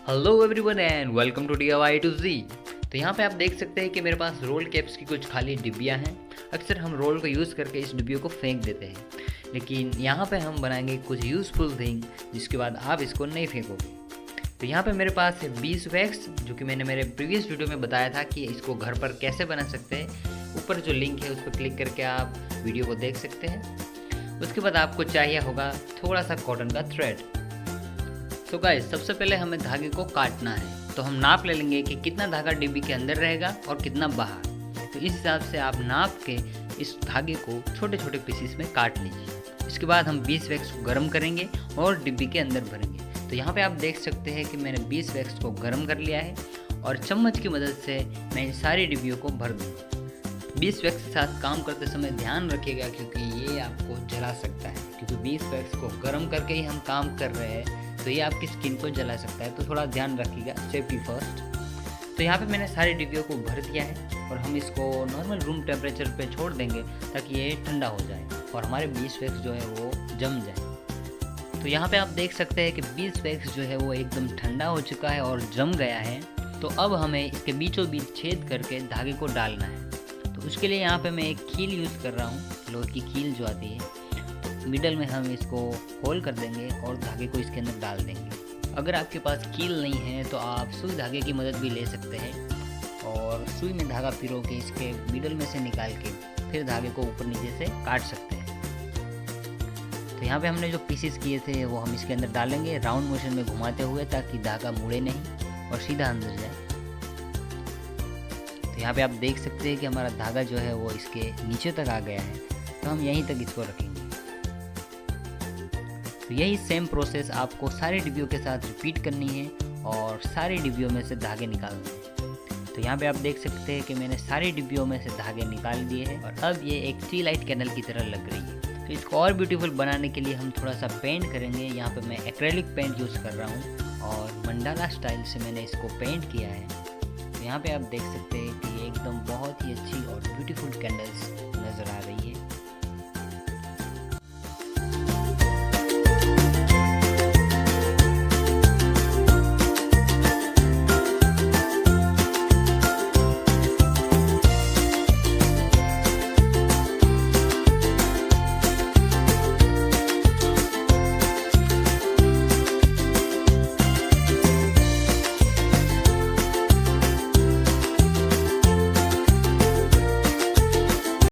Hello everyone and welcome to DIY to Z। तो यहाँ पे आप देख सकते हैं कि मेरे पास रोल कैप्स की कुछ खाली डिब्बियाँ हैं। अक्सर हम रोल को यूज़ करके इस डिब्बियों को फेंक देते हैं, लेकिन यहाँ पे हम बनाएंगे कुछ यूज़फुल थिंग जिसके बाद आप इसको नहीं फेंकोगे। तो यहाँ पे मेरे पास है बीसवैक्स, जो कि मैंने मेरे प्रीवियस वीडियो में बताया था कि इसको घर पर कैसे बना सकते हैं। ऊपर जो लिंक है उस पर क्लिक करके आप वीडियो को देख सकते हैं। उसके बाद आपको चाहिए होगा थोड़ा सा कॉटन का थ्रेड। तो गाइस, सबसे पहले हमें धागे को काटना है, तो हम नाप ले लेंगे कि कितना धागा डिब्बी के अंदर रहेगा और कितना बाहर। तो इस हिसाब से आप नाप के इस धागे को छोटे छोटे पीसेस में काट लीजिए। इसके बाद हम बीसवैक्स को गर्म करेंगे और डिब्बी के अंदर भरेंगे। तो यहाँ पे आप देख सकते हैं कि मैंने बीसवैक्स को गर्म कर लिया है और चम्मच की मदद से मैं इन सारी डिब्बियों को भर दूँगा। बीसवैक्स के साथ काम करते समय ध्यान रखिएगा, क्योंकि ये आपको जला सकता है। क्योंकि बीसवैक्स को गर्म करके ही हम काम कर रहे हैं, तो ये आपकी स्किन को जला सकता है, तो थोड़ा ध्यान रखिएगा, सेफ्टी फर्स्ट। तो यहाँ पे मैंने सारी डिब्बियों को भर दिया है और हम इसको नॉर्मल रूम टेम्परेचर पे छोड़ देंगे ताकि ये ठंडा हो जाए और हमारे बीसवैक्स जो है वो जम जाए। तो यहाँ पे आप देख सकते हैं कि बीसवैक्स जो है वो एकदम ठंडा हो चुका है और जम गया है। तो अब हमें इसके बीचों बीच छेद करके धागे को डालना है। तो उसके लिए यहाँ पे मैं एक कील यूज़ कर रहा हूँ, लोहे की कील जो आती है। तो मिडल में हम इसको होल कर देंगे और धागे को इसके अंदर डाल देंगे। अगर आपके पास कील नहीं है तो आप सुई धागे की मदद भी ले सकते हैं और सुई में धागा पिरो के इसके मिडल में से निकाल के फिर धागे को ऊपर नीचे से काट सकते हैं। तो यहाँ पे हमने जो पीसेस किए थे वो हम इसके अंदर डालेंगे, राउंड मोशन में घुमाते हुए, ताकि धागा मुड़े नहीं और सीधा अंदर जाए। तो यहाँ पे आप देख सकते हैं कि हमारा धागा जो है वो इसके नीचे तक आ गया है, तो हम यहीं तक इसको रखेंगे। तो यही सेम प्रोसेस आपको सारे डिब्बियों के साथ रिपीट करनी है और सारी डिब्बियों में से धागे निकालने हैं। तो यहाँ पे आप देख सकते हैं कि मैंने सारी डिब्बियों में से धागे निकाल दिए हैं और अब ये एक टी लाइट कैंडल की तरह लग रही है। तो इसको और ब्यूटीफुल बनाने के लिए हम थोड़ा सा पेंट करेंगे। यहाँ पे मैं एक्रेलिक पेंट यूज़ कर रहा हूँ और मंडाला स्टाइल से मैंने इसको पेंट किया है। तो यहाँ पे आप देख सकते हैं कि ये एकदम बहुत ही अच्छी और ब्यूटीफुल कैंडल्स